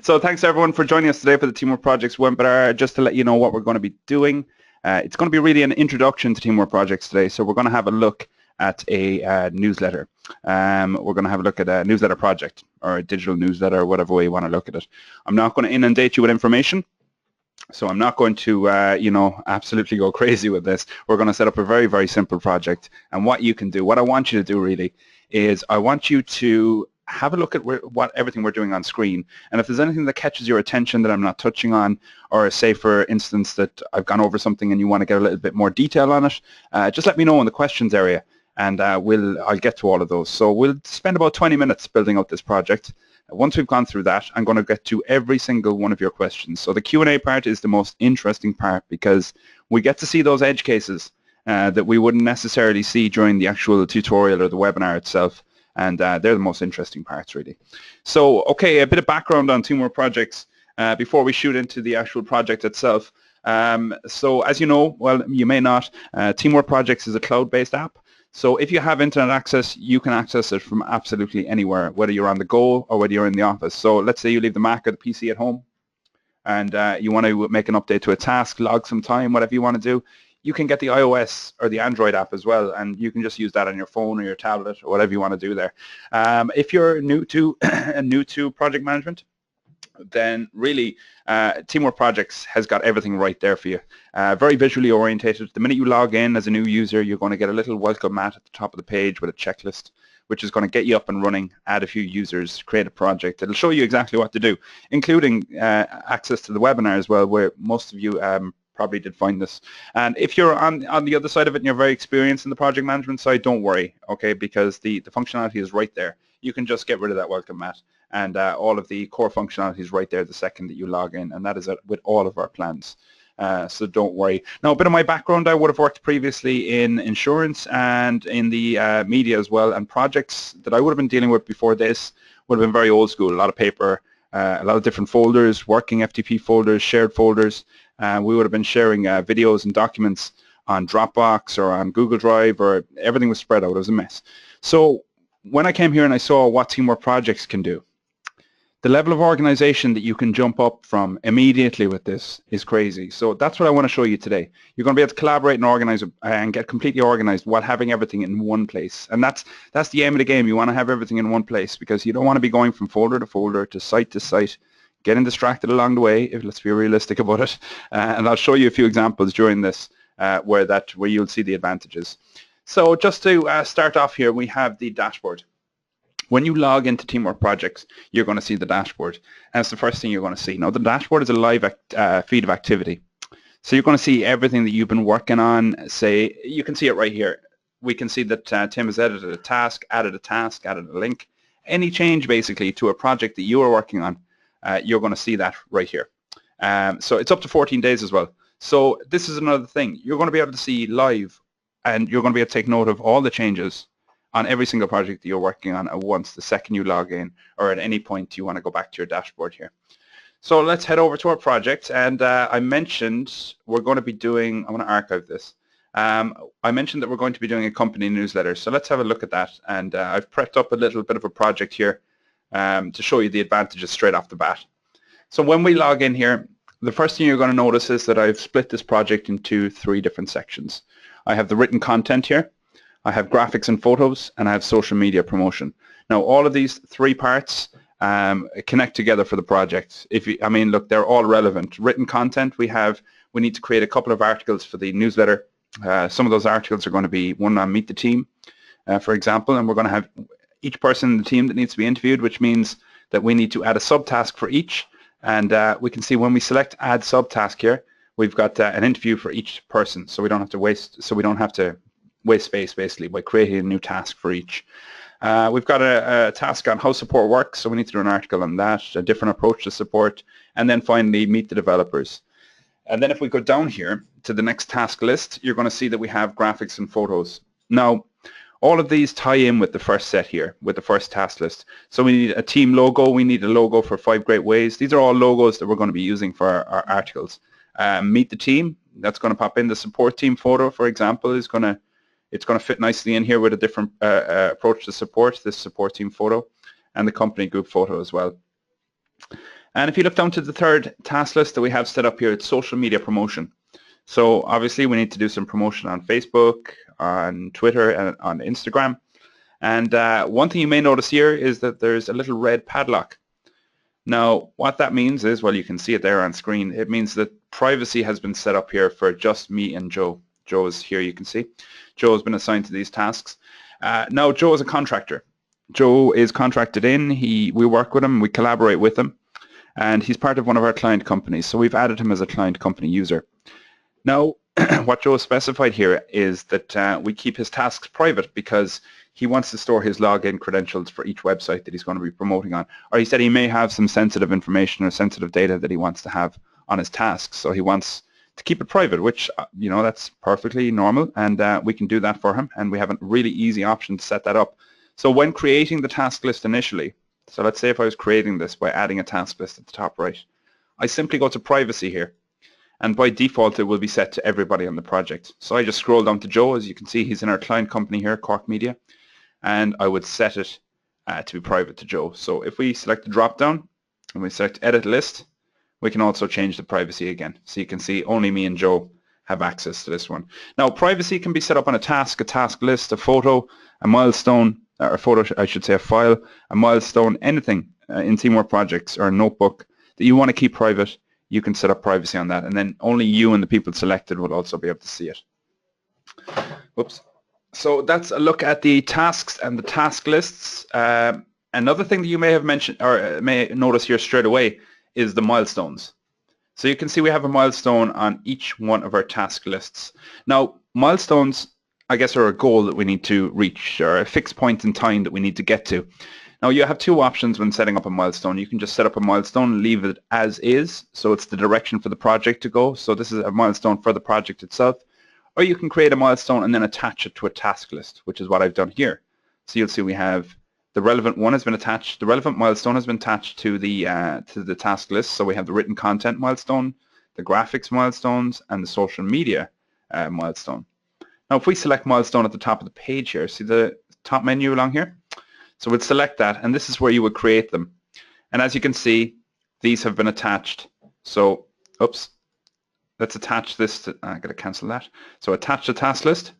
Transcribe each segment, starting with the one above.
So thanks everyone for joining us today for the Teamwork Projects webinar. Just to let you know what we're going to be doing. It's going to be really an introduction to Teamwork Projects today. So we're going to have a look at a newsletter. We're going to have a look at a newsletter project or a digital newsletter, whatever way you want to look at it. I'm not going to inundate you with information. So I'm not going to, absolutely go crazy with this. We're going to set up a very, very simple project. And what you can do, what I want you to do really, is I want you to have a look at everything we're doing on screen. And if there's anything that catches your attention that I'm not touching on, or say for instance that I've gone over something and you want to get a little bit more detail on it, just let me know in the questions area, and I'll get to all of those. So we'll spend about 20 minutes building out this project. Once we've gone through that, I'm going to get to every single one of your questions. So the Q&A part is the most interesting part because we get to see those edge cases that we wouldn't necessarily see during the actual tutorial or the webinar itself. And they're the most interesting parts, really. So, okay, a bit of background on Teamwork Projects before we shoot into the actual project itself. So, as you know, well, you may not, Teamwork Projects is a cloud-based app. So if you have internet access, you can access it from absolutely anywhere, whether you're on the go or whether you're in the office. So let's say you leave the Mac or the PC at home and you want to make an update to a task, log some time, whatever you want to do. You can get the iOS or the Android app as well, and you can just use that on your phone or your tablet or whatever you want to do there. If you're new to project management, then really Teamwork Projects has got everything right there for you. Very visually orientated. The minute you log in as a new user, you're going to get a little welcome mat at the top of the page with a checklist, which is going to get you up and running, add a few users, create a project. It'll show you exactly what to do, including access to the webinar as well, where most of you probably did find this. And if you're on the other side of it and you're very experienced in the project management side, don't worry, okay, because the functionality is right there. You can just get rid of that welcome mat, and all of the core functionality is right there the second that you log in, and that is with all of our plans. So don't worry. Now, a bit of my background, I would have worked previously in insurance and in the media as well, and projects that I would have been dealing with before this would have been very old school, a lot of paper, a lot of different folders, working FTP folders, shared folders. We would have been sharing videos and documents on Dropbox or on Google Drive, or everything was spread out. It was a mess. So when I came here and I saw what Teamwork Projects can do, the level of organization that you can jump up from immediately with this is crazy. So that's what I want to show you today. You're going to be able to collaborate and organize and get completely organized while having everything in one place. And that's the aim of the game. You want to have everything in one place because you don't want to be going from folder to folder, to site, getting distracted along the way, let's be realistic about it. And I'll show you a few examples during this where you'll see the advantages. So just to start off here, we have the dashboard. When you log into Teamwork Projects, you're going to see the dashboard. And it's the first thing you're going to see. Now, the dashboard is a live feed of activity. So you're going to see everything that you've been working on. Say, you can see it right here. We can see that Tim has edited a task, added a link. Any change, basically, to a project that you are working on, you're going to see that right here. So it's up to 14 days as well. So this is another thing. You're going to be able to see live, and you're going to be able to take note of all the changes on every single project that you're working on at once, the second you log in, or at any point you want to go back to your dashboard here. So let's head over to our project. And I mentioned we're going to be doing, I want to archive this. I mentioned that we're going to be doing a company newsletter. So let's have a look at that. And I've prepped up a little bit of a project here to show you the advantages straight off the bat. So when we log in here, the first thing you're going to notice is that I've split this project into 3 different sections. I have the written content here, I have graphics and photos, and I have social media promotion. Now, all of these 3 parts connect together for the project. Look, they're all relevant. Written content, we need to create a couple of articles for the newsletter. Some of those articles are going to be one on Meet the Team, for example, and we're going to have each person in the team that needs to be interviewed, which means that we need to add a subtask for each. And we can see when we select add subtask here, we've got an interview for each person, so we don't have to waste space basically by creating a new task for each. We've got a task on how support works, so we need to do an article on that, a different approach to support, and then finally meet the developers. And then if we go down here to the next task list, you're going to see that we have graphics and photos. Now, all of these tie in with the first set here, with the first task list. So we need a team logo. We need a logo for 5 Great Ways. These are all logos that we're going to be using for our articles. Meet the team, that's going to pop in. The support team photo, for example, it's going to fit nicely in here with a different approach to support, this support team photo, and the company group photo as well. And if you look down to the third task list that we have set up here, it's social media promotion. So obviously we need to do some promotion on Facebook, on Twitter, and on Instagram. And one thing you may notice here is that there's a little red padlock. Now, what that means is, well, you can see it there on screen. It means that privacy has been set up here for just me and Joe. Joe is here, you can see. Joe has been assigned to these tasks. Now, Joe is a contractor. Joe is contracted in. We work with him. We collaborate with him. And he's part of one of our client companies. So we've added him as a client company user. Now, what Joe has specified here is that we keep his tasks private because he wants to store his login credentials for each website that he's going to be promoting on. Or he said he may have some sensitive information or sensitive data that he wants to have on his tasks. So he wants to keep it private, which, you know, that's perfectly normal. And we can do that for him. And we have a really easy option to set that up. So when creating the task list initially, so let's say if I was creating this by adding a task list at the top right, I simply go to privacy here. And by default, it will be set to everybody on the project. So I just scroll down to Joe. As you can see, he's in our client company here, Cork Media. And I would set it to be private to Joe. So if we select the drop-down and we select Edit List, we can also change the privacy again. So you can see only me and Joe have access to this one. Now, privacy can be set up on a task list, a photo, a milestone, or a photo, I should say, a file, a milestone, anything in Teamwork Projects or a notebook that you want to keep private. You can set up privacy on that, and then only you and the people selected will also be able to see it. Whoops. So that's a look at the tasks and the task lists. Another thing that you may have mentioned or may notice here straight away is the milestones. So you can see we have a milestone on each one of our task lists. Now, milestones, I guess, are a goal that we need to reach or a fixed point in time that we need to get to. Now, you have two options when setting up a milestone. You can just set up a milestone and leave it as is. So it's the direction for the project to go. So this is a milestone for the project itself. Or you can create a milestone and then attach it to a task list, which is what I've done here. So you'll see we have the relevant one has been attached. The relevant milestone has been attached to the task list. So we have the written content milestone, the graphics milestones, and the social media milestone. Now, if we select milestone at the top of the page here, see the top menu along here? So we'll select that, and this is where you would create them. And as you can see, these have been attached. So, oops. Let's attach this to, I'm going to cancel that. So attach the task list,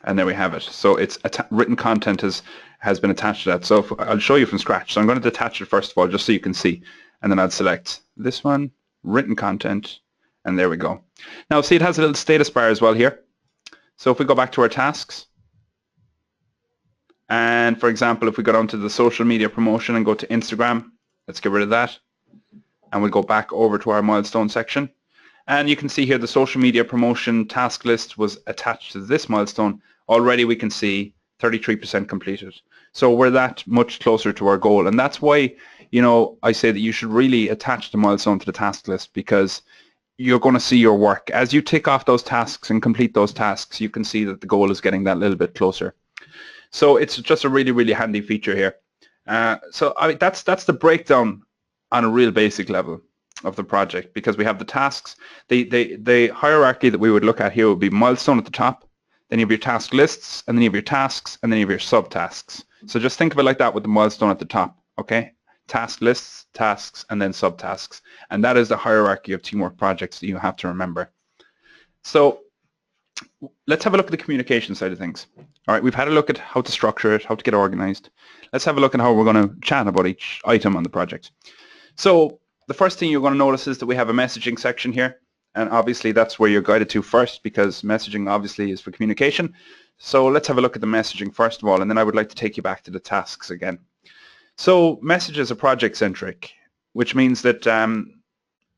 and there we have it. So it's written content has been attached to that. So I'll show you from scratch. So I'm going to detach it first of all, just so you can see. And then I'll select this one, written content, and there we go. Now see, it has a little status bar as well here. So if we go back to our tasks, and for example, if we go down to the social media promotion and go to Instagram, let's get rid of that. And we'll go back over to our milestone section. And you can see here the social media promotion task list was attached to this milestone. Already we can see 33% completed. So we're that much closer to our goal. And that's why, you know, I say that you should really attach the milestone to the task list, because you're going to see your work. As you tick off those tasks and complete those tasks, you can see that the goal is getting that little bit closer. So it's just a really, really handy feature here. So that's the breakdown on a real basic level of the project, because we have the tasks. The hierarchy that we would look at here would be milestone at the top, then you have your task lists, and then you have your tasks, and then you have your subtasks. So just think of it like that with the milestone at the top, okay? Task lists, tasks, and then subtasks. And that is the hierarchy of Teamwork Projects that you have to remember. So let's have a look at the communication side of things. All right, we've had a look at how to structure it, how to get organized. Let's have a look at how we're going to chat about each item on the project. So the first thing you're going to notice is that we have a messaging section here, and obviously that's where you're guided to first, because messaging obviously is for communication. So let's have a look at the messaging first of all, and then I would like to take you back to the tasks again. So messages are project-centric, which means that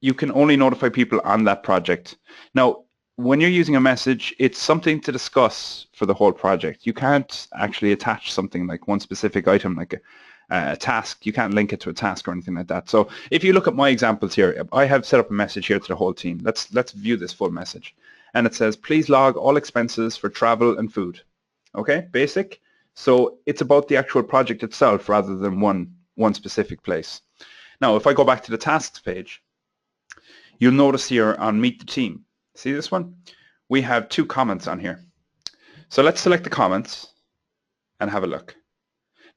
you can only notify people on that project. Now, when you're using a message, it's something to discuss for the whole project. You can't actually attach something like one specific item, like a task. You can't link it to a task or anything like that. So if you look at my examples here, I have set up a message here to the whole team. Let's view this full message. And it says, please log all expenses for travel and food. Okay, basic. So it's about the actual project itself rather than one specific place. Now, if I go back to the tasks page, you'll notice here on Meet the Team, see this one? We have 2 comments on here. So let's select the comments and have a look.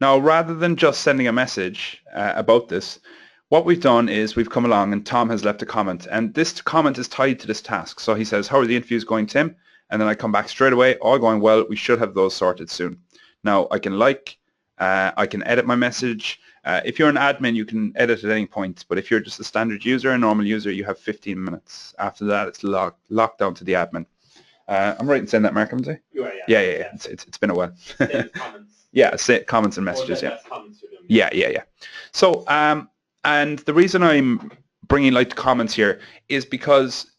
Now, rather than just sending a message about this, what we've done is we've come along and Tom has left a comment, and this comment is tied to this task. So he says, how are the interviews going, Tim? And then I come back straight away, all going well, we should have those sorted soon. Now I can I can edit my message. If you're an admin, you can edit at any point, but if you're just a standard user, a normal user, you have 15 minutes. After that, it's locked down to the admin. I'm right in saying that, Mark, haven't I? You are, yeah. Yeah. It's been a while. Comments. Yeah, comments and messages, yeah. Yeah. So, and the reason I'm bringing light to comments here is because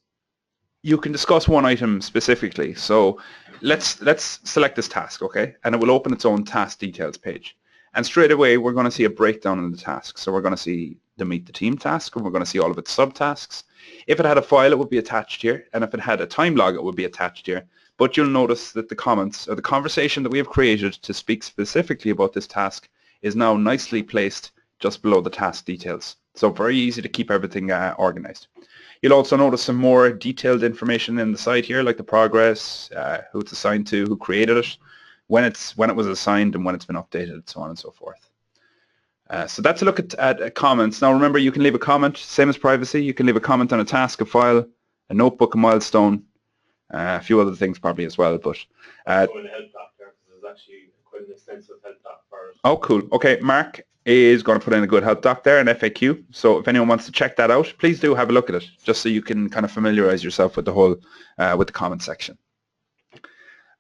you can discuss one item specifically. So let's select this task, okay? And it will open its own task details page. And straight away, we're going to see a breakdown of the task. So we're going to see the meet the team task, and we're going to see all of its subtasks. If it had a file, it would be attached here. And if it had a time log, it would be attached here. But you'll notice that the comments or the conversation that we have created to speak specifically about this task is now nicely placed just below the task details. So very easy to keep everything organized. You'll also notice some more detailed information in the side here, like the progress, who it's assigned to, who created it, when it was assigned, and when it's been updated, so on and so forth. So that's a look at comments. Now remember, you can leave a comment, same as privacy. You can leave a comment on a task, a file, a notebook, a milestone, a few other things probably as well. But there's actually quite an extensive help doc for it. Oh, cool. Okay, Mark is going to put in a good help doc there, an FAQ. So if anyone wants to check that out, please do have a look at it, just so you can kind of familiarize yourself with the whole with the comment section.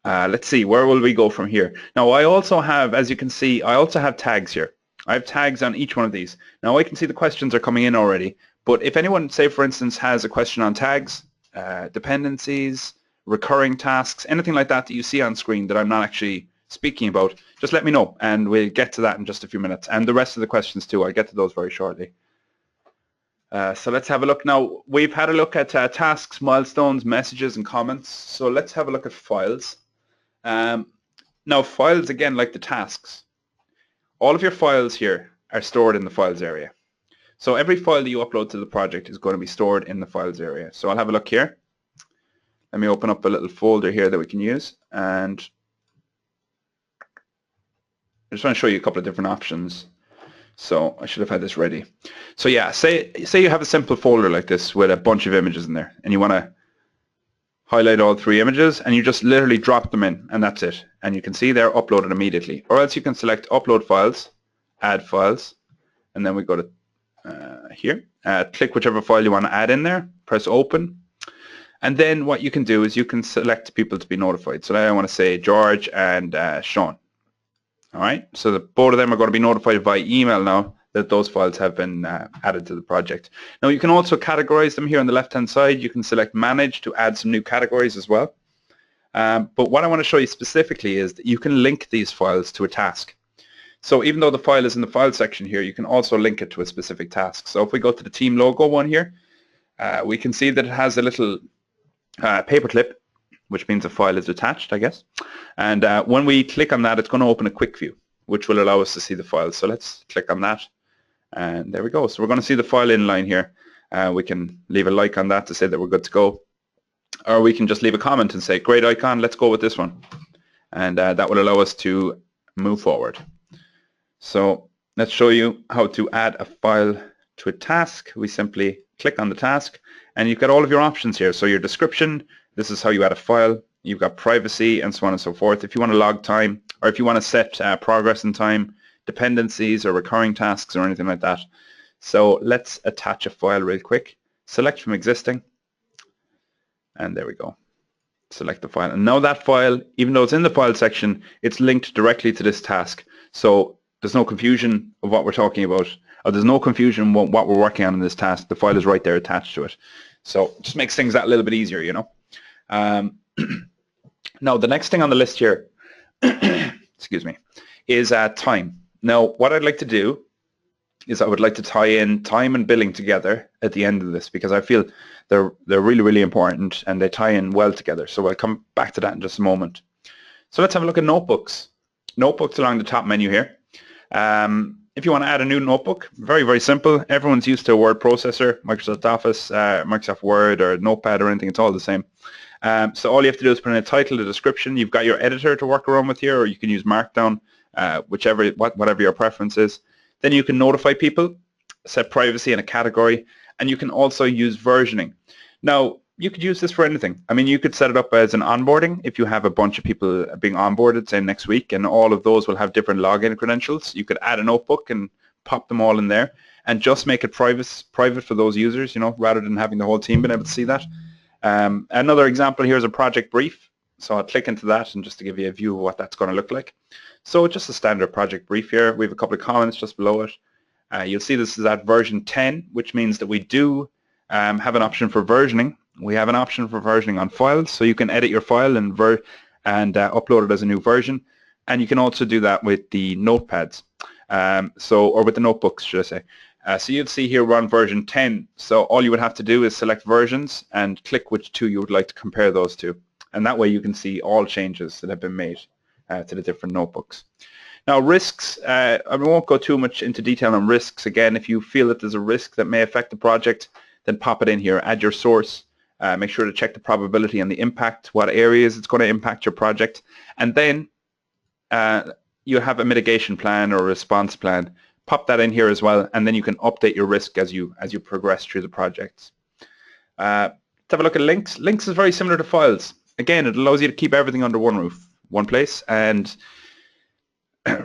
Let's see, where will we go from here? Now I also have, as you can see, I also have tags here. I have tags on each one of these. Now I can see the questions are coming in already, but if anyone, say for instance, has a question on tags, dependencies, recurring tasks, anything like that that you see on screen that I'm not actually speaking about, just let me know and we'll get to that in just a few minutes. And the rest of the questions too, I'll get to those very shortly. So let's have a look now. We've had a look at tasks, milestones, messages, and comments. So let's have a look at files. Now files, again, like the tasks, all of your files here are stored in the files area. So every file that you upload to the project is going to be stored in the files area. So I'll have a look here. Let me open up a little folder here that we can use, and I just want to show you a couple of different options. So I should have had this ready. So yeah, say you have a simple folder like this with a bunch of images in there, and you want to highlight all 3 images, and you just literally drop them in, and that's it. And you can see they're uploaded immediately. Or else you can select upload files, add files, and then we go to here, click whichever file you want to add in there, press open, and then what you can do is you can select people to be notified. So now I want to say George and Sean. All right, so both of them are going to be notified by email now that those files have been added to the project. Now you can also categorize them here on the left-hand side. You can select manage to add some new categories as well. But what I want to show you specifically is that you can link these files to a task. So even though the file is in the file section here, you can also link it to a specific task. So if we go to the team logo one here, we can see that it has a little paperclip, which means a file is attached, I guess. And when we click on that, it's going to open a quick view, which will allow us to see the file. So let's click on that. And there we go. So we're going to see the file inline here. We can leave a like on that to say that we're good to go. Or we can just leave a comment and say, great icon, let's go with this one. And that will allow us to move forward. So let's show you how to add a file to a task. We simply click on the task, and you've got all of your options here. So your description, this is how you add a file. You've got privacy and so on and so forth. If you want to log time, or if you want to set progress in time, dependencies or recurring tasks or anything like that. So let's attach a file real quick. Select from existing, and there we go. Select the file, and now that file, even though it's in the file section, it's linked directly to this task. So there's no confusion of what we're talking about, or there's no confusion what we're working on in this task. The file is right there attached to it. So it just makes things that little bit easier, you know. Now the next thing on the list here, excuse me, is time. Now what I'd like to do is I would like to tie in time and billing together at the end of this, because I feel they're really, really important and they tie in well together. So I'll come back to that in just a moment. So let's have a look at notebooks. Notebooks along the top menu here. If you want to add a new notebook, very, very simple. Everyone's used to a word processor, Microsoft Office, Microsoft Word, or Notepad or anything. It's all the same. So all you have to do is put in a title, a description. You've got your editor to work around with here, or you can use Markdown, whatever your preference is. Then you can notify people. set privacy in a category, and you can also use versioning. Now, you could use this for anything. I mean, you could set it up as an onboarding if you have a bunch of people being onboarded, say next week, and all of those will have different login credentials. You could add a notebook and pop them all in there and just make it private for those users, you know, rather than having the whole team being able to see that. Another example here is a project brief. So I'll click into that and just to give you a view of what that's going to look like. So just a standard project brief here. We have a couple of comments just below it. You'll see this is at version 10, which means that we do have an option for versioning. We have an option for versioning on files, so you can edit your file and upload it as a new version. And you can also do that with the notepads, or with the notebooks, should I say. So you'll see here we're on version 10. So all you would have to do is select versions and click which two you would like to compare those to. And that way you can see all changes that have been made to the different notebooks. Now risks, I won't go too much into detail on risks. Again, if you feel that there's a risk that may affect the project, then pop it in here, add your source, make sure to check the probability and the impact, what areas it's going to impact your project, and then you have a mitigation plan or a response plan. Pop that in here as well, and then you can update your risk as you progress through the projects. Let's have a look at links. Links is very similar to files. Again, it allows you to keep everything under one roof, one place, and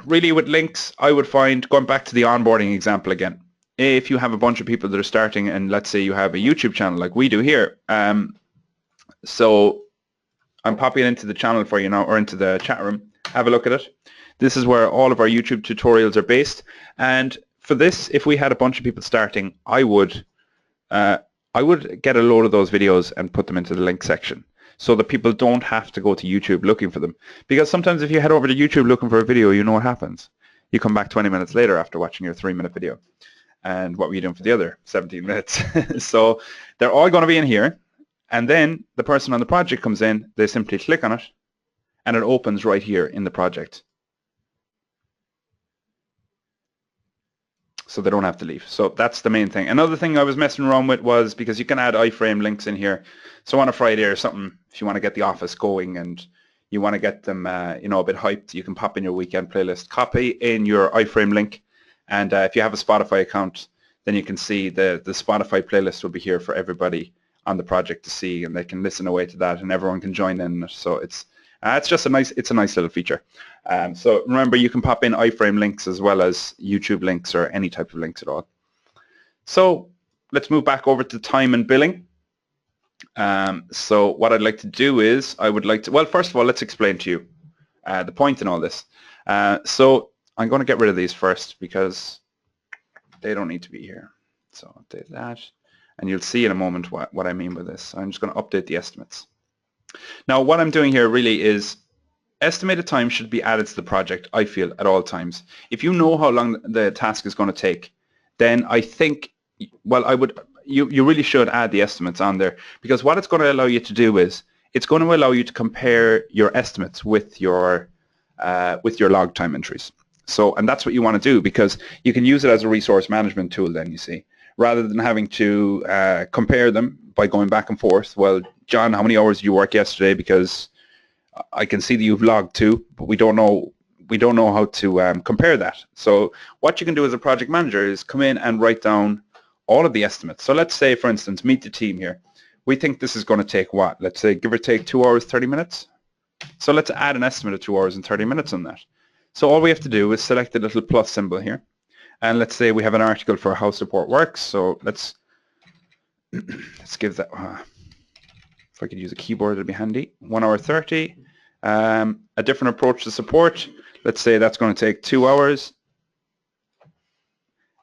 really with links, I would find, going back to the onboarding example again, if you have a bunch of people that are starting and let's say you have a YouTube channel like we do here, so I'm popping into the channel for you now, or into the chat room, have a look at it. This is where all of our YouTube tutorials are based, and for this, if we had a bunch of people starting, I would get a load of those videos and put them into the link section, so that people don't have to go to YouTube looking for them. Because sometimes if you head over to YouTube looking for a video, you know what happens. You come back 20 minutes later after watching your 3-minute video. And what were you doing for the other 17 minutes? So they're all going to be in here. And then the person on the project comes in, they simply click on it, and it opens right here in the project. So they don't have to leave. So that's the main thing. Another thing I was messing around with was, because you can add iframe links in here. So on a Friday or something, if you want to get the office going and you want to get them you know, a bit hyped, you can pop in your weekend playlist, copy in your iframe link, and if you have a Spotify account, then you can see the Spotify playlist will be here for everybody on the project to see, and they can listen away to that, and everyone can join in. So it's just a nice little feature. So remember, you can pop in iframe links as well as YouTube links or any type of links at all. So let's move back over to time and billing. So what I'd like to do is, well, first of all, let's explain to you the point in all this. So I'm going to get rid of these first because they don't need to be here. So update that, and you'll see in a moment what I mean by this. I'm just going to update the estimates. Now what I'm doing here really is, estimated time should be added to the project, I feel, at all times. If you know how long the task is going to take, then I think, well, you really should add the estimates on there, because what it's going to allow you to do is, it's going to allow you to compare your estimates with your log time entries. So, and that's what you want to do, because you can use it as a resource management tool then, you see, rather than having to compare them by going back and forth. Well, John, how many hours did you work yesterday? Because I can see that you've logged 2, but we don't know how to compare that. So what you can do as a project manager is come in and write down all of the estimates. So let's say, for instance, meet the team here. We think this is going to take what? Let's say give or take 2 hours, 30 minutes. So let's add an estimate of 2 hours and 30 minutes on that. So all we have to do is select the little plus symbol here. And let's say we have an article for how support works. So let's give that, if I could use a keyboard, it'd be handy. 1 hour 30. A different approach to support. Let's say that's going to take 2 hours.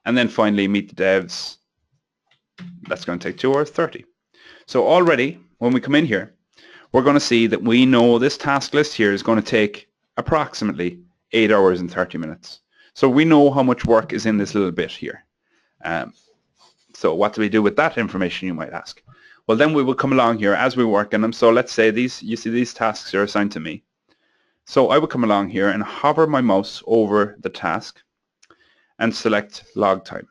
And then finally meet the devs. That's going to take 2 hours 30. So already when we come in here, we're going to see that we know this task list here is going to take approximately 8 hours and 30 minutes. So we know how much work is in this little bit here. So what do we do with that information, you might ask? Well, then we will come along here as we work on them. So let's say you see these tasks are assigned to me. So I would come along here and hover my mouse over the task and select log time.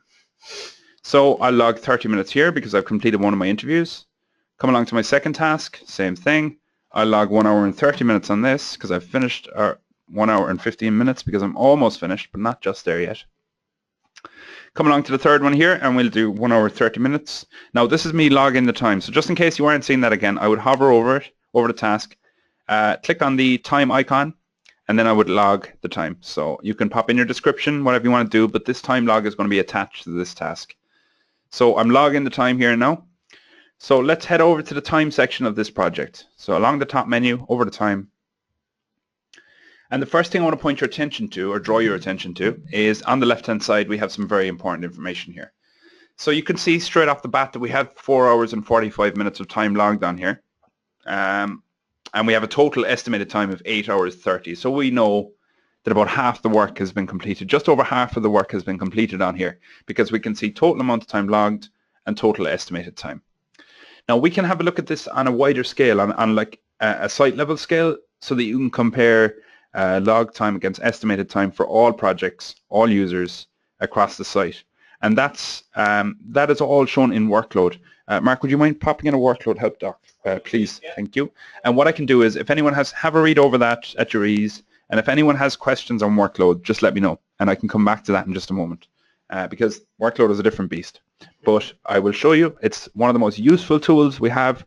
So I'll log 30 minutes here because I've completed one of my interviews. Come along to my second task, same thing. I'll log 1 hour and 30 minutes on this because I've finished, 1 hour and 15 minutes because I'm almost finished, but not just there yet. Come along to the third one here and we'll do 1 hour 30 minutes. Now this is me logging the time. So just in case you aren't seeing that again, I would hover over it, over the task, click on the time icon, and then I would log the time. So you can pop in your description, whatever you want to do, but this time log is going to be attached to this task. So I'm logging the time here now. So let's head over to the time section of this project. So along the top menu, over the time. And the first thing I want to point your attention to, or draw your attention to, is on the left-hand side we have some very important information here. So you can see straight off the bat that we have 4 hours and 45 minutes of time logged on here. And we have a total estimated time of 8 hours 30. So we know that about half the work has been completed. Just over half of the work has been completed on here because we can see total amount of time logged and total estimated time. Now we can have a look at this on a wider scale, on like a site level scale, so that you can compare log time against estimated time for all projects, all users across the site. And that is all shown in workload. Mark, would you mind popping in a workload help doc, please? Yeah. Thank you. And what I can do is, if anyone have a read over that at your ease, and if anyone has questions on workload, just let me know, and I can come back to that in just a moment, because workload is a different beast. But I will show you, it's one of the most useful tools we have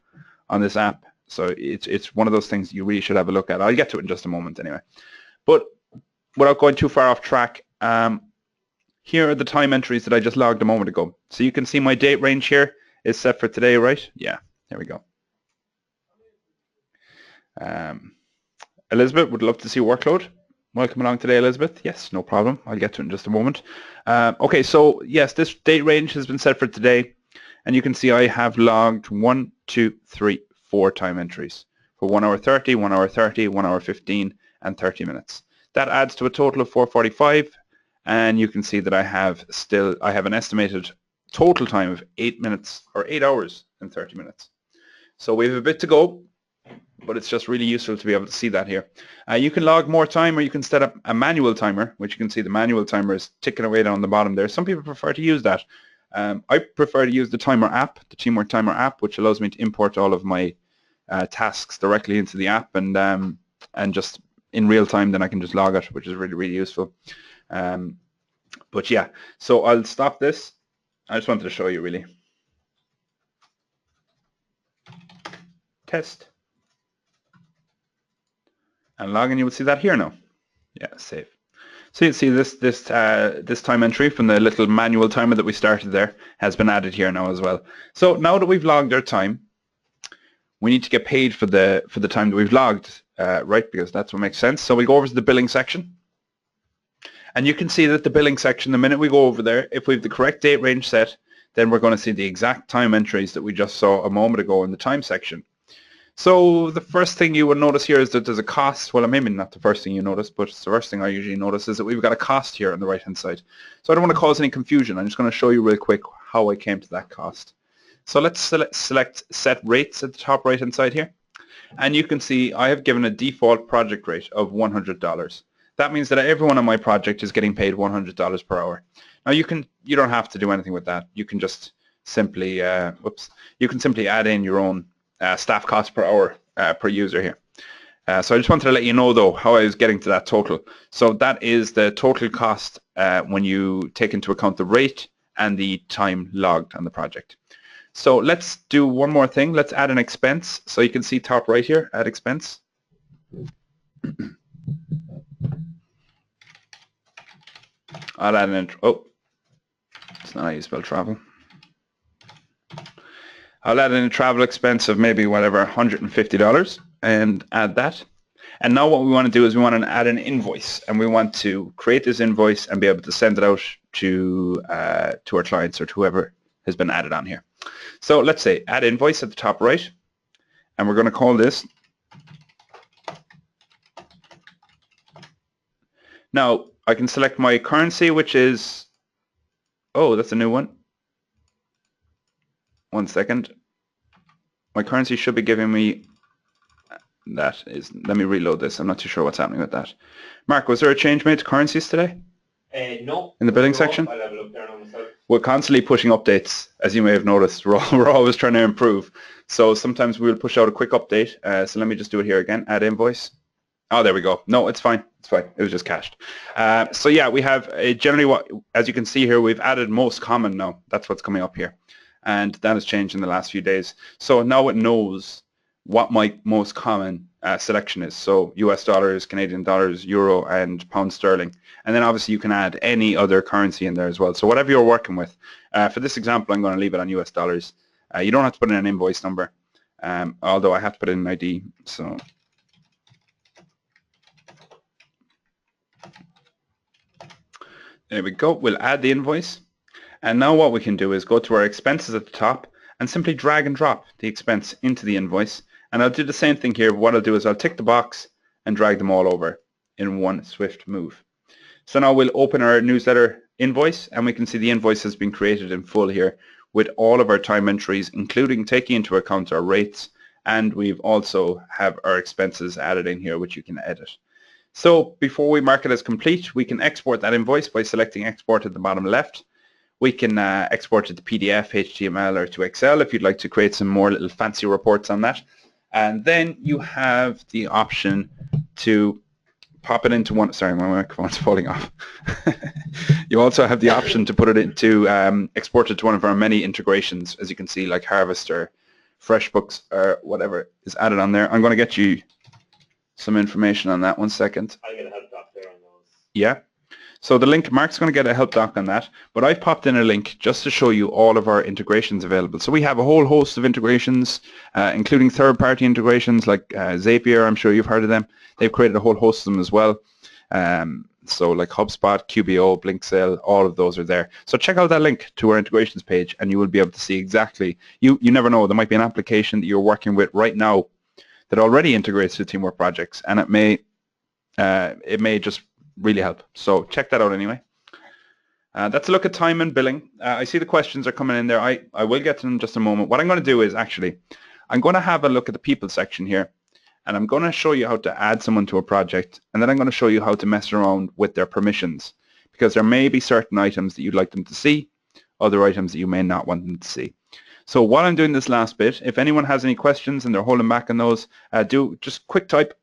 on this app. So it's one of those things you really should have a look at. I'll get to it in just a moment anyway. But without going too far off track, here are the time entries that I just logged a moment ago. So you can see my date range here is set for today, right? Yeah, there we go. Elizabeth would love to see workload. Welcome along today, Elizabeth. Yes, no problem. I'll get to it in just a moment. Okay, so yes, this date range has been set for today. And you can see I have logged 1, 2, 3, 4 time entries for 1 hour 30, 1 hour 30, 1 hour 15, and 30 minutes. That adds to a total of 445, and you can see that I have an estimated total time of 8 minutes, or 8 hours and 30 minutes. So we have a bit to go, but it's just really useful to be able to see that here. You can log more time, or you can set up a manual timer, which you can see the manual timer is ticking away down the bottom there. Some people prefer to use that. I prefer to use the timer app, the Teamwork Timer app, which allows me to import all of my tasks directly into the app, and just in real time then I can just log it, which is really, really useful. But yeah, so I'll stop this. I just wanted to show you really. Test. And log in, you will see that here now. Yeah, save. So you see this time entry from the little manual timer that we started there has been added here now as well. So now that we've logged our time, we need to get paid for the time that we've logged, right? Because that's what makes sense. So we go over to the billing section, and you can see that the billing section, the minute we go over there, if we have the correct date range set, then we're going to see the exact time entries that we just saw a moment ago in the time section. So the first thing you would notice here is that there's a cost. Well, maybe not the first thing you notice, but it's the first thing I usually notice is that we've got a cost here on the right-hand side. So I don't want to cause any confusion. I'm just going to show you real quick how I came to that cost. So let's select set rates at the top right-hand side here. And you can see I have given a default project rate of $100. That means that everyone on my project is getting paid $100 per hour. Now you don't have to do anything with that. You can just simply, you can simply add in your own staff cost per hour per user here. So I just wanted to let you know though how I was getting to that total. So that is the total cost when you take into account the rate and the time logged on the project. So let's do one more thing. Let's add an expense. So you can see top right here, add expense. I'll add an, it's not how you spell travel. I'll add in a travel expense of maybe whatever, $150 and add that. And now what we want to do is we want to add an invoice, and we want to create this invoice and be able to send it out to our clients or to whoever has been added on here. So let's say add invoice at the top right, and we're going to call this. Now I can select my currency, which is, that's a new one. One second. My currency should be giving me, let me reload this. I'm not too sure what's happening with that. Mark, was there a change made to currencies today? No. In the billing section? I'll have a look there now myself. We're constantly pushing updates, as you may have noticed. We're always trying to improve. So sometimes we'll push out a quick update. So let me just do it here again. Add invoice. Oh, there we go. No, it's fine. It's fine. It was just cached. So yeah, we have generally what, as you can see here, we've added most common now. That's what's coming up here. And that has changed in the last few days. So now it knows what my most common selection is. So US dollars, Canadian dollars, euro, and pound sterling. And then obviously you can add any other currency in there as well. So whatever you're working with. For this example, I'm going to leave it on US dollars. You don't have to put in an invoice number, although I have to put in an ID. So there we go. We'll add the invoice. And now what we can do is go to our expenses at the top and simply drag and drop the expense into the invoice. And I'll do the same thing here. What I'll do is I'll tick the box and drag them all over in one swift move. So now we'll open our newsletter invoice and we can see the invoice has been created in full here with all of our time entries, including taking into account our rates. And we've also have our expenses added in here, which you can edit. So before we mark it as complete, we can export that invoice by selecting export at the bottom left. We can export it to PDF, HTML, or to Excel if you'd like to create some more little fancy reports on that. And then you have the option to pop it into one, sorry, my microphone's falling off. You also have the option to put it into, export it to one of our many integrations, as you can see, like Harvest or FreshBooks or whatever is added on there. I'm going to get you some information on that. 1 second. I get a help doc there on those. Yeah. So the link, Mark's going to get a help doc on that, but I've popped in a link just to show you all of our integrations available. So we have a whole host of integrations, including third-party integrations like Zapier. I'm sure you've heard of them. They've created a whole host of them as well. So like HubSpot, QBO, Blinksail, all of those are there. So check out that link to our integrations page and you will be able to see exactly, you never know, there might be an application that you're working with right now that already integrates with Teamwork Projects, and it may just really help. So check that out anyway. That's a look at time and billing. I see the questions are coming in there. I will get to them in just a moment. What I'm going to do is actually, I'm going to have a look at the people section here, and I'm going to show you how to add someone to a project, and then I'm going to show you how to mess around with their permissions, because there may be certain items that you'd like them to see, other items that you may not want them to see. So while I'm doing this last bit, if anyone has any questions and they're holding back on those, do just quick type,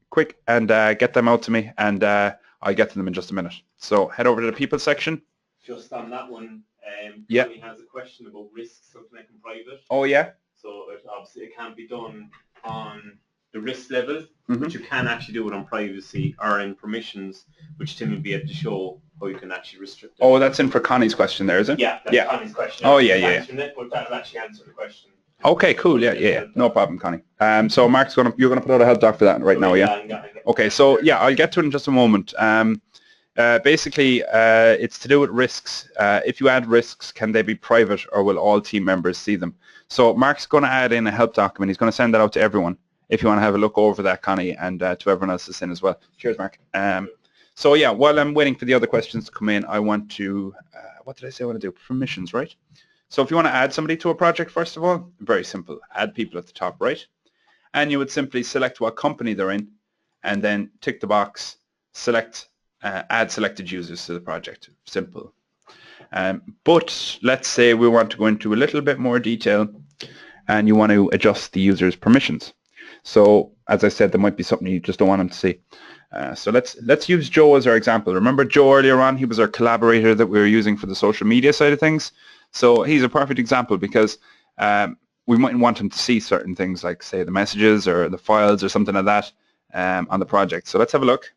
quick, and get them out to me, and I'll get to them in just a minute. So head over to the people section. Just on that one, yeah. Tony has a question about risks, how to make them private. Oh yeah. So obviously it can't be done on the risk level, mm-hmm. but you can actually do it on privacy or in permissions, which Tim will be able to show how you can actually restrict it. Oh, that's in for Connie's question there, is it? Yeah, that's Connie's question. Oh yeah. It, but that'll actually answer the question. Okay, cool. Yeah. No problem, Connie. So Mark's you're gonna put out a help doc for that right now, yeah? Okay, so yeah, I'll get to it in just a moment. Basically, it's to do with risks. If you add risks, can they be private or will all team members see them? So Mark's going to add in a help document. He's going to send that out to everyone if you want to have a look over that, Connie, and to everyone else that's in as well. Cheers, Mark. So yeah, while I'm waiting for the other questions to come in, I want to, what did I say I want to do? Permissions, right? So if you want to add somebody to a project, first of all, very simple. Add people at the top right. And you would simply select what company they're in and then tick the box, select add selected users to the project. Simple. But let's say we want to go into a little bit more detail and you want to adjust the user's permissions. So as I said, there might be something you just don't want them to see. So let's use Joe as our example. Remember Joe earlier on? He was our collaborator that we were using for the social media side of things. So he's a perfect example because we might want him to see certain things like, say, the messages or the files or something like that on the project. So let's have a look.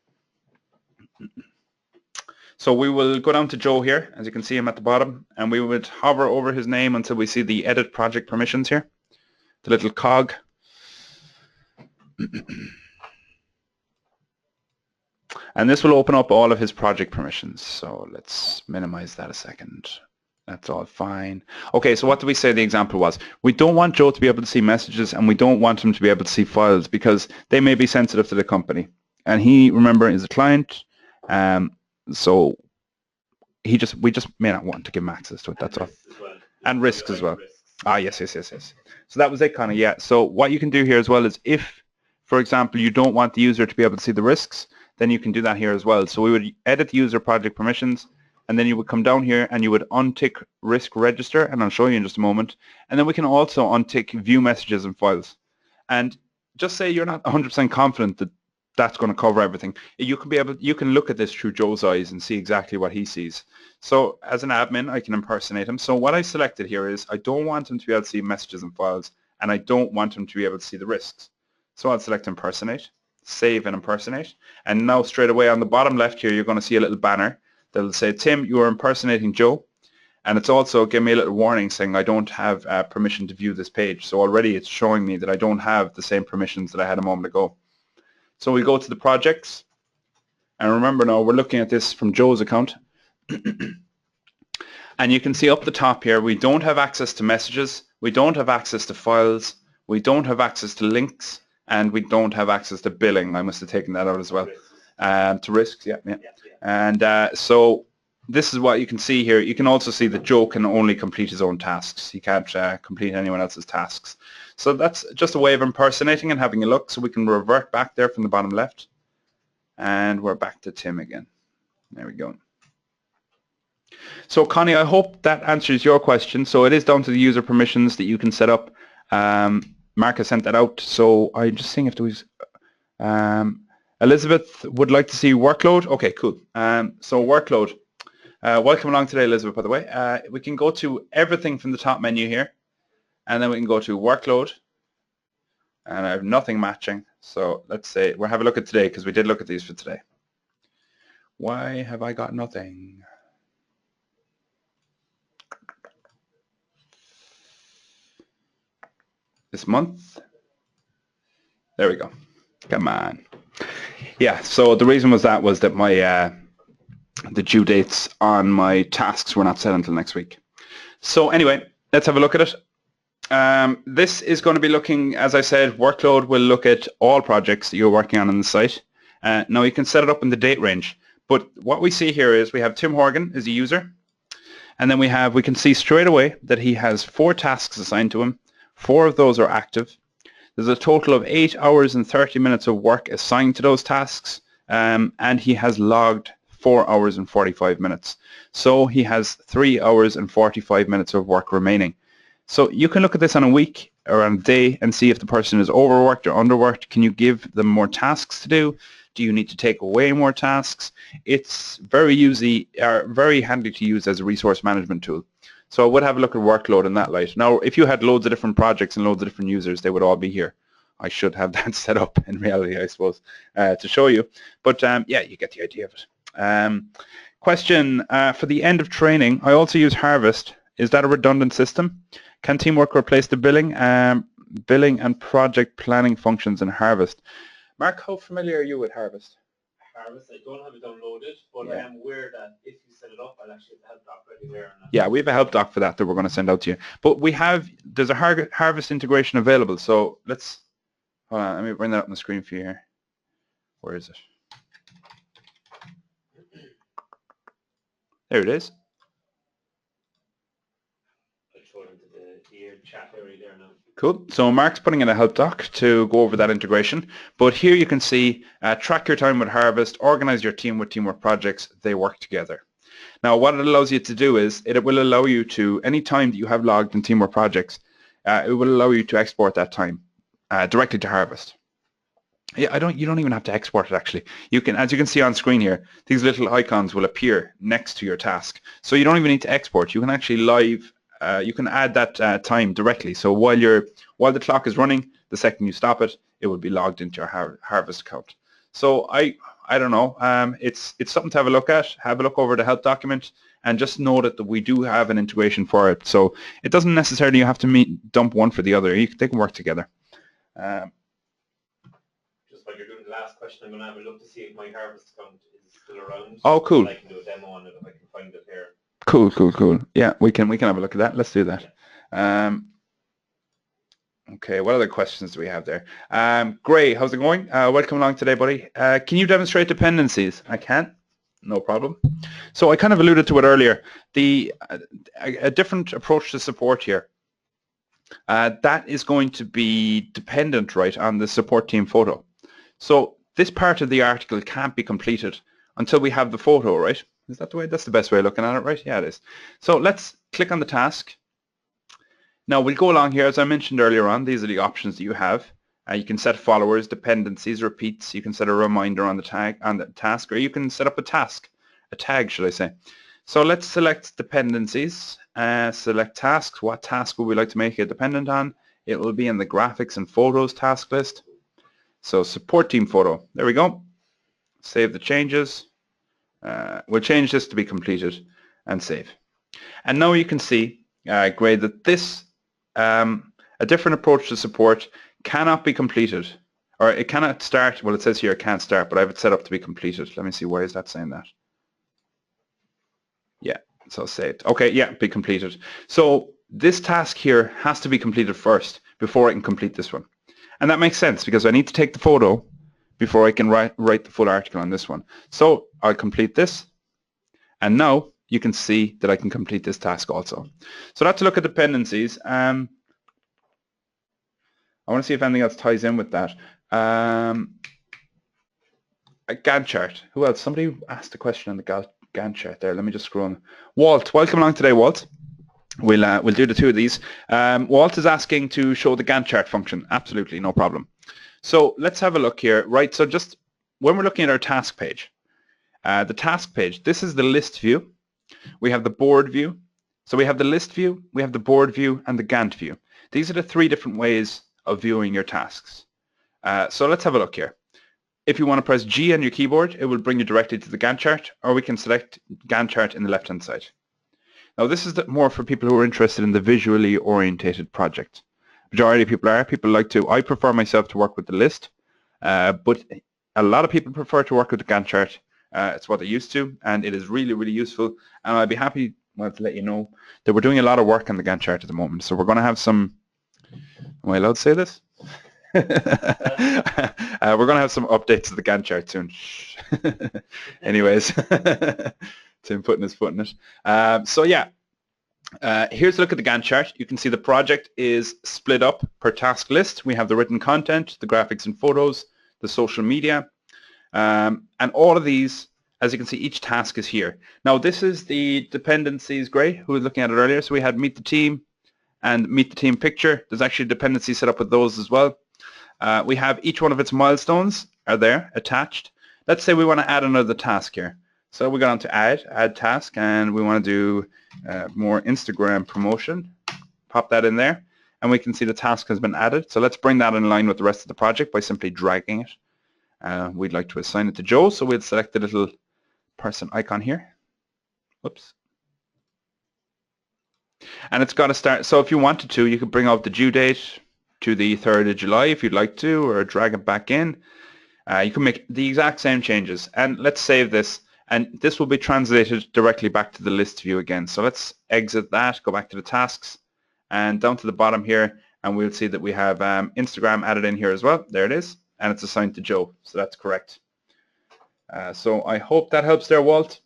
So we will go down to Joe here, as you can see him at the bottom, and we would hover over his name until we see the edit project permissions here, the little cog. And this will open up all of his project permissions. So let's minimize that a second. That's all fine. Okay, so what did we say the example was? We don't want Joe to be able to see messages and we don't want him to be able to see files because they may be sensitive to the company. And he, remember, is a client. So we just may not want to give him access to it, that's all. And risks as well. Ah, yes. So that was it, Connie, yeah. So what you can do here as well is if, for example, you don't want the user to be able to see the risks, then you can do that here as well. So we would edit the user project permissions, and then you would come down here and you would untick risk register, and I'll show you in just a moment. And then we can also untick view messages and files. And just say you're not 100% confident that that's going to cover everything. You can look at this through Joe's eyes and see exactly what he sees. So as an admin, I can impersonate him. So what I selected here is I don't want him to be able to see messages and files, and I don't want him to be able to see the risks. So I'll select impersonate, save and impersonate. And now straight away on the bottom left here, you're going to see a little banner that'll say, Tim, you are impersonating Joe. And it's also giving me a little warning saying I don't have permission to view this page. So already it's showing me that I don't have the same permissions that I had a moment ago. So we go to the projects. And remember now, we're looking at this from Joe's account. And you can see up the top here, we don't have access to messages. We don't have access to files. We don't have access to links. And we don't have access to billing. I must have taken that out as well. To risks, yeah. And so this is what you can see here. You can also see that Joe can only complete his own tasks. He can't complete anyone else's tasks. So that's just a way of impersonating and having a look. So we can revert back there from the bottom left. And we're back to Tim again. There we go. So Connie, I hope that answers your question. So it is down to the user permissions that you can set up. Mark has sent that out. So I'm just seeing if there was... Elizabeth would like to see workload. Okay, cool. So workload. Welcome along today, Elizabeth, by the way. We can go to everything from the top menu here, and then we can go to workload, and I have nothing matching. So let's say we'll have a look at today because we did look at these for today. Why have I got nothing? This month. There we go. Come on. Yeah, so the reason was that my the due dates on my tasks were not set until next week. So anyway, let's have a look at it. This is going to be looking, as I said, workload will look at all projects that you're working on the site. Now you can set it up in the date range, but what we see here is we have Tim Horgan as a user, and then we can see straight away that he has 4 tasks assigned to him. 4 of those are active. There's a total of 8 hours and 30 minutes of work assigned to those tasks, and he has logged 4 hours and 45 minutes. So he has 3 hours and 45 minutes of work remaining. So you can look at this on a week or on a day and see if the person is overworked or underworked. Can you give them more tasks to do? Do you need to take away more tasks? It's very handy to use as a resource management tool. So I would have a look at workload in that light. Now, if you had loads of different projects and loads of different users, they would all be here. I should have that set up in reality, I suppose, to show you. But yeah, you get the idea of it. Question, for the end of training, I also use Harvest. Is that a redundant system? Can Teamwork replace the billing and project planning functions in Harvest? Mark, how familiar are you with Harvest? Harvest, I don't have it downloaded, but I am aware that if you set it up, I'll actually have the help doc ready there. Yeah, we have a help doc for that we're going to send out to you. But there's a Harvest integration available. So hold on, let me bring that up on the screen for you here. Where is it? There it is. I'll show it into the chat area there now. Cool. So Mark's putting in a help doc to go over that integration. But here you can see, track your time with Harvest, organize your team with Teamwork projects. They work together. Now, what it allows you to do is it will allow you to, any time that you have logged in Teamwork projects, it will allow you to export that time directly to Harvest. Yeah, you don't even have to export it actually. You can, as you can see on screen here, these little icons will appear next to your task. So you don't even need to export. You can actually you can add that time directly. So while the clock is running, the second you stop it, it will be logged into your Harvest account. So I don't know. It's something to have a look at. Have a look over the help document, and just know that we do have an integration for it. So it doesn't necessarily you have to dump one for the other. They can work together. Just while you're doing the last question, I'm going to have a look to see if my Harvest account is still around. Oh, cool. I can do a demo on it if I can find it here. Cool. Yeah, we can have a look at that. Let's do that. Okay, what other questions do we have there? Gray, how's it going? Welcome along today, buddy. Can you demonstrate dependencies? I can. No problem. So I kind of alluded to it earlier. A different approach to support here. That is going to be dependent, right, on the support team photo. So this part of the article can't be completed until we have the photo, right? Is that the way? That's the best way of looking at it, right? Yeah, it is. So let's click on the task. Now we'll go along here, as I mentioned earlier on, these are the options that you have. You can set followers, dependencies, repeats. You can set a reminder on the task, or you can set up a tag, should I say. So let's select dependencies, select tasks. What task would we like to make it dependent on? It will be in the graphics and photos task list. So support team photo, there we go. Save the changes. We'll change this to be completed and save. And now you can see, Gray, that this, a different approach to support cannot be completed, or it cannot start. Well, it says here it can't start, but I have it set up to be completed. Let me see, why is that saying that? Yeah, so saved. Okay, yeah, be completed. So this task here has to be completed first before I can complete this one. And that makes sense because I need to take the photo before I can write the full article on this one. So I'll complete this, and now you can see that I can complete this task also. So that's a look at dependencies. I want to see if anything else ties in with that. A Gantt chart. Who else? Somebody asked a question on the Gantt chart there. Let me just scroll on. Walt, welcome along today, Walt. We'll do the two of these. Walt is asking to show the Gantt chart function. Absolutely, no problem. So let's have a look here. Right, so just when we're looking at our task page, the task page, this is the list view. We have the board view. So we have the list view, we have the board view, and the Gantt view. These are the three different ways of viewing your tasks. So let's have a look here. If you want to press G on your keyboard, it will bring you directly to the Gantt chart, or we can select Gantt chart in the left-hand side. Now this is more for people who are interested in the visually orientated project. Majority of people like to, I prefer myself to work with the list, but a lot of people prefer to work with the Gantt chart. It's what they're used to, and it is really, really useful. And I'd be happy to let you know that we're doing a lot of work on the Gantt chart at the moment. So we're going to have some, am I allowed to say this? We're going to have some updates to the Gantt chart soon. Anyways, Tim putting his foot in it. So yeah, here's a look at the Gantt chart. You can see the project is split up per task list. We have the written content, the graphics and photos, the social media, and all of these, as you can see, each task is here. Now this is the dependencies, Gray, who was looking at it earlier. So we had meet the team and meet the team picture. There's actually dependencies set up with those as well. We have each one of its milestones are there attached. Let's say we want to add another task here. So we go on to add task, and we want to do more Instagram promotion. Pop that in there, and we can see the task has been added. So let's bring that in line with the rest of the project by simply dragging it. We'd like to assign it to Joe, so we'll select the little person icon here. Whoops. And it's got to start. So if you wanted to, you could bring up the due date to the 3rd of July if you'd like to, or drag it back in. You can make the exact same changes. And let's save this. And this will be translated directly back to the list view again. So let's exit that, go back to the tasks, and down to the bottom here, and we'll see that we have Instagram added in here as well. There it is, and it's assigned to Joe. So that's correct. So I hope that helps there, Walt.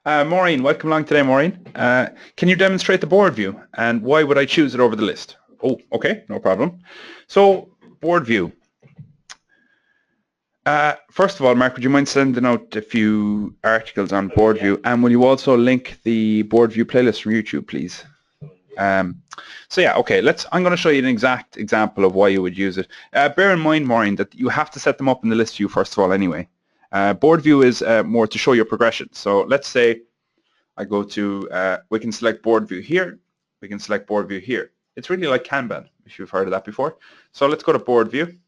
Maureen, welcome along today, Maureen. Can you demonstrate the board view, and why would I choose it over the list? Oh, okay, no problem. So board view. First of all, Mark, would you mind sending out a few articles on board view, and will you also link the board view playlist from YouTube, please? So yeah, okay, I'm going to show you an exact example of why you would use it. Bear in mind, Maureen, that you have to set them up in the list view first of all anyway. Board view is more to show your progression. So let's say I go to, we can select board view here, we can select board view here. It's really like Kanban, if you've heard of that before. So let's go to board view.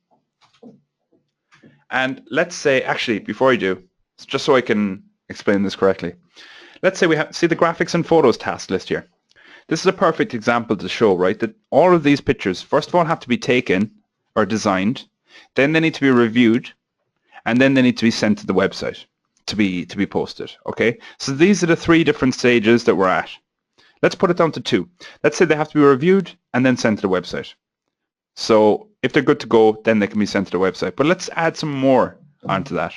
And let's say, actually, before I do, just so I can explain this correctly, let's say we see the graphics and photos task list here. This is a perfect example to show, right, that all of these pictures, first of all, have to be taken or designed, then they need to be reviewed, and then they need to be sent to the website to be posted, okay? So these are the three different stages that we're at. Let's put it down to 2. Let's say they have to be reviewed and then sent to the website. So if they're good to go, then they can be sent to the website. But let's add some more onto that.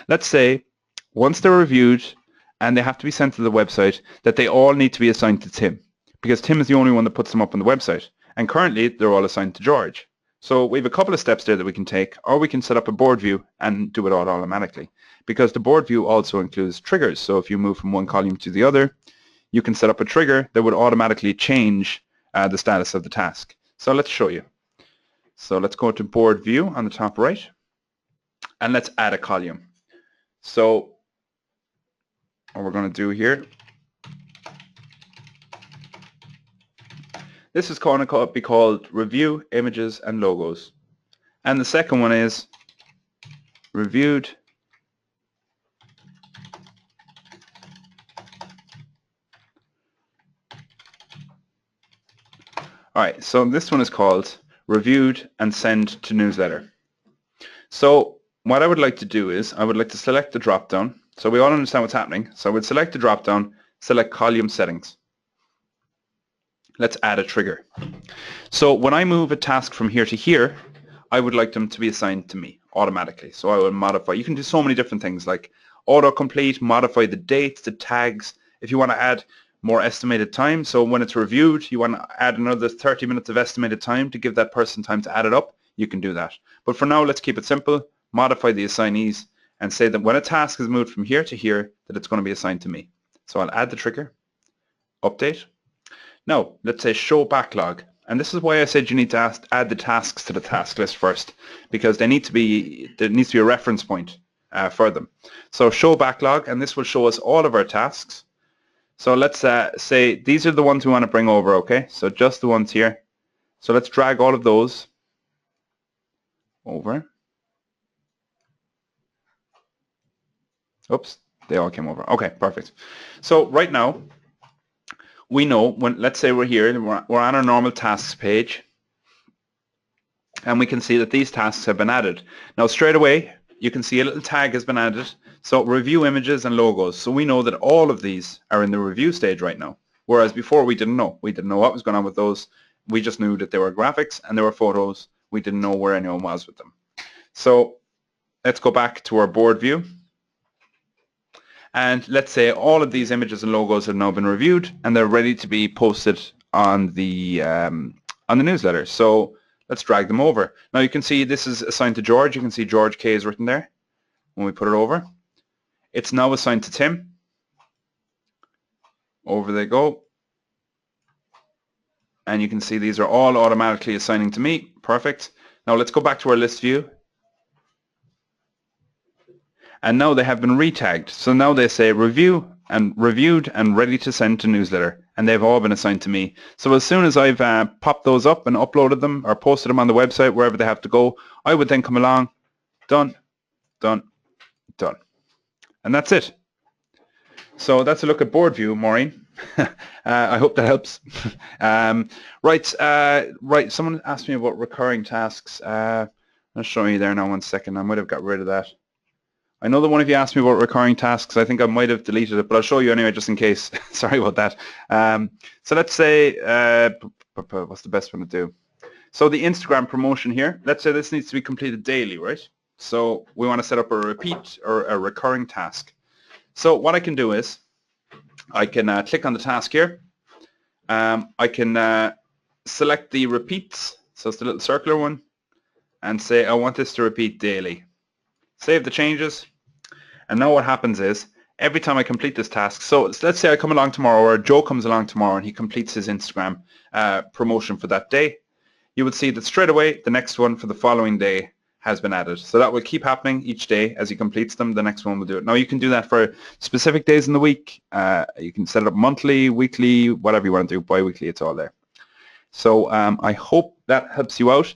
Let's say once they're reviewed and they have to be sent to the website, that they all need to be assigned to Tim, because Tim is the only one that puts them up on the website. And currently, they're all assigned to George. So we have a couple of steps there that we can take, or we can set up a board view and do it all automatically, because the board view also includes triggers. So if you move from one column to the other, you can set up a trigger that would automatically change the status of the task. So let's show you. So let's go to board view on the top right, and let's add a column. So what we're going to do here, this is going to be called review images and logos. And the second one is reviewed Alright, so this one is called reviewed and send to newsletter. So what I would like to do is I would like to select the drop down. So we all understand what's happening. So I would select the drop down, select column settings. Let's add a trigger. So when I move a task from here to here, I would like them to be assigned to me automatically. So I will modify. You can do so many different things like autocomplete, modify the dates, the tags. If you want to add more estimated time, so when it's reviewed, you want to add another 30 minutes of estimated time to give that person time to add it up, you can do that. But for now, let's keep it simple, modify the assignees, and say that when a task is moved from here to here, that it's going to be assigned to me. So I'll add the trigger, update. Now, let's say show backlog. And this is why I said you need to add the tasks to the task list first, because there needs to be a reference point for them. So show backlog, and this will show us all of our tasks. So let's say these are the ones we want to bring over, okay? So just the ones here. So let's drag all of those over. Oops, they all came over. Okay, perfect. So right now, we know when, let's say we're here, we're on our normal tasks page, and we can see that these tasks have been added. Now straight away, you can see a little tag has been added. So review images and logos. So we know that all of these are in the review stage right now. Whereas before we didn't know. We didn't know what was going on with those. We just knew that there were graphics and there were photos. We didn't know where anyone was with them. So let's go back to our board view. And let's say all of these images and logos have now been reviewed and they're ready to be posted on the newsletter. So let's drag them over. Now you can see this is assigned to George. You can see George K is written there when we put it over. It's now assigned to Tim. Over they go. And you can see these are all automatically assigning to me. Perfect. Now let's go back to our list view. And now they have been retagged. So now they say review and reviewed and ready to send to newsletter. And they've all been assigned to me. So as soon as I've popped those up and uploaded them or posted them on the website, wherever they have to go, I would then come along, done, done, done. And that's it. So that's a look at board view, Maureen. I hope that helps. Right. Someone asked me about recurring tasks. I'll show you there now 1 second. I might have got rid of that. I know that one of you asked me about recurring tasks. I think I might have deleted it, but I'll show you anyway just in case. Sorry about that. So let's say, what's the best one to do? So the Instagram promotion here, let's say this needs to be completed daily, right? So we want to set up a repeat or a recurring task. So what I can do is I can click on the task here. I can select the repeats. So it's the little circular one and say I want this to repeat daily. Save the changes. And now what happens is every time I complete this task, so let's say I come along tomorrow or Joe comes along tomorrow and he completes his Instagram promotion for that day, you would see that straight away the next one for the following day has been added. So that will keep happening each day as he completes them. The next one will do it. Now you can do that for specific days in the week. You can set it up monthly, weekly, whatever you want to do, bi-weekly, it's all there. So I hope that helps you out.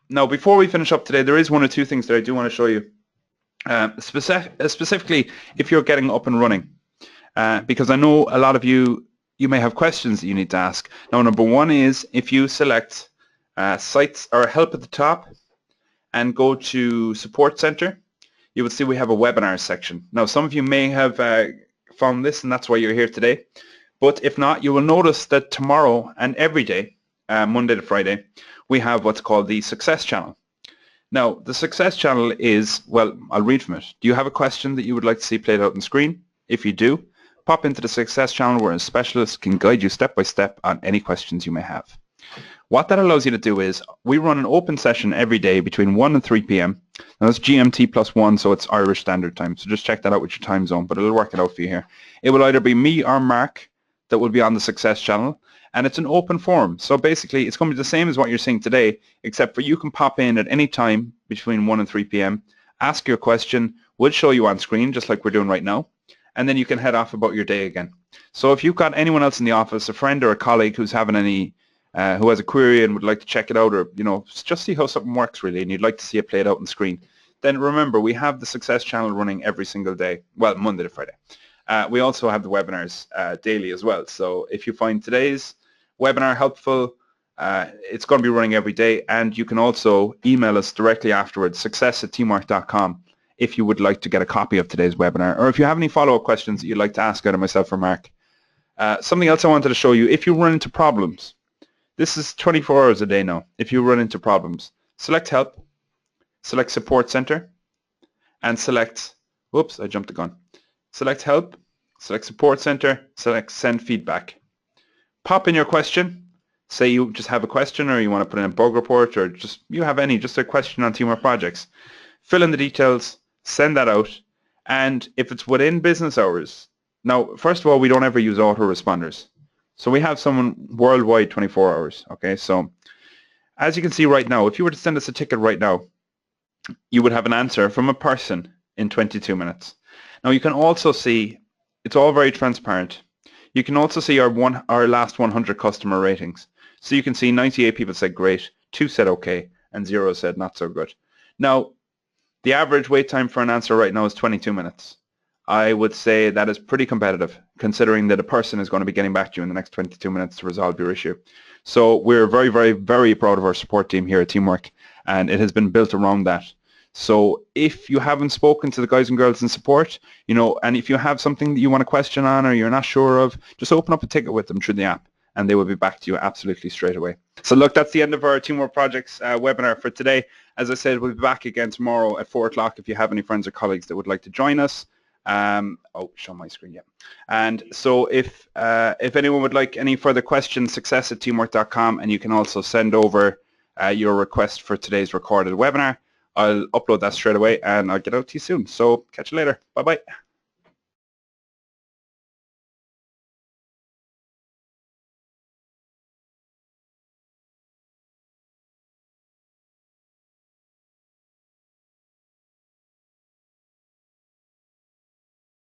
Now before we finish up today, there is one or two things that I do want to show you. Specifically if you're getting up and running. Because I know a lot of you may have questions that you need to ask. Now number one is if you select sites or help at the top and go to support center, you will see we have a webinars section. Now some of you may have found this and that's why you're here today, but if not, you will notice that tomorrow and every day, Monday to Friday, we have what's called the success channel. Now the success channel is, well, I'll read from it. Do you have a question that you would like to see played out on screen? If you do, pop into the success channel where a specialist can guide you step by step on any questions you may have. What that allows you to do is we run an open session every day between 1 and 3 p.m. Now that's GMT plus 1, so it's Irish Standard Time. So just check that out with your time zone, but it'll work it out for you here. It will either be me or Mark that will be on the Success channel, and it's an open forum. So basically, it's going to be the same as what you're seeing today, except for you can pop in at any time between 1 and 3 p.m., ask your question, we'll show you on screen, just like we're doing right now, and then you can head off about your day again. So if you've got anyone else in the office, a friend or a colleague who's having any, who has a query and would like to check it out, or just see how something works really, and you'd like to see it played out on screen, then remember we have the Success channel running every single day, well, Monday to Friday. We also have the webinars daily as well. So if you find today's webinar helpful, it's going to be running every day, and you can also email us directly afterwards, success@teamwork.com, if you would like to get a copy of today's webinar, or if you have any follow-up questions that you'd like to ask either myself or Mark. Something else I wanted to show you, if you run into problems, this is 24 hours a day now. If you run into problems, select Help, select Support Center, and select, whoops, I jumped the gun. Select Help, select Support Center, select Send Feedback. Pop in your question. Say you just have a question, or you want to put in a bug report, or just a question on Teamwork projects. Fill in the details, send that out, and if it's within business hours, now first of all, we don't ever use autoresponders. So we have someone worldwide 24 hours. Okay, so as you can see right now, if you were to send us a ticket right now, you would have an answer from a person in 22 minutes. Now you can also see, it's all very transparent. You can also see our last 100 customer ratings. So you can see 98 people said great, 2 said okay, and 0 said not so good. Now, the average wait time for an answer right now is 22 minutes. I would say that is pretty competitive, considering that a person is going to be getting back to you in the next 22 minutes to resolve your issue. So we're very, very, very proud of our support team here at Teamwork, and it has been built around that. So if you haven't spoken to the guys and girls in support, and if you have something that you want to question on or you're not sure of, just open up a ticket with them through the app, and they will be back to you absolutely straight away. So look, that's the end of our Teamwork Projects webinar for today. As I said, we'll be back again tomorrow at 4 o'clock if you have any friends or colleagues that would like to join us. Show my screen, yeah. And so if anyone would like any further questions, success@teamwork.com, and you can also send over your request for today's recorded webinar. I'll upload that straight away, and I'll get out to you soon. So catch you later. Bye-bye.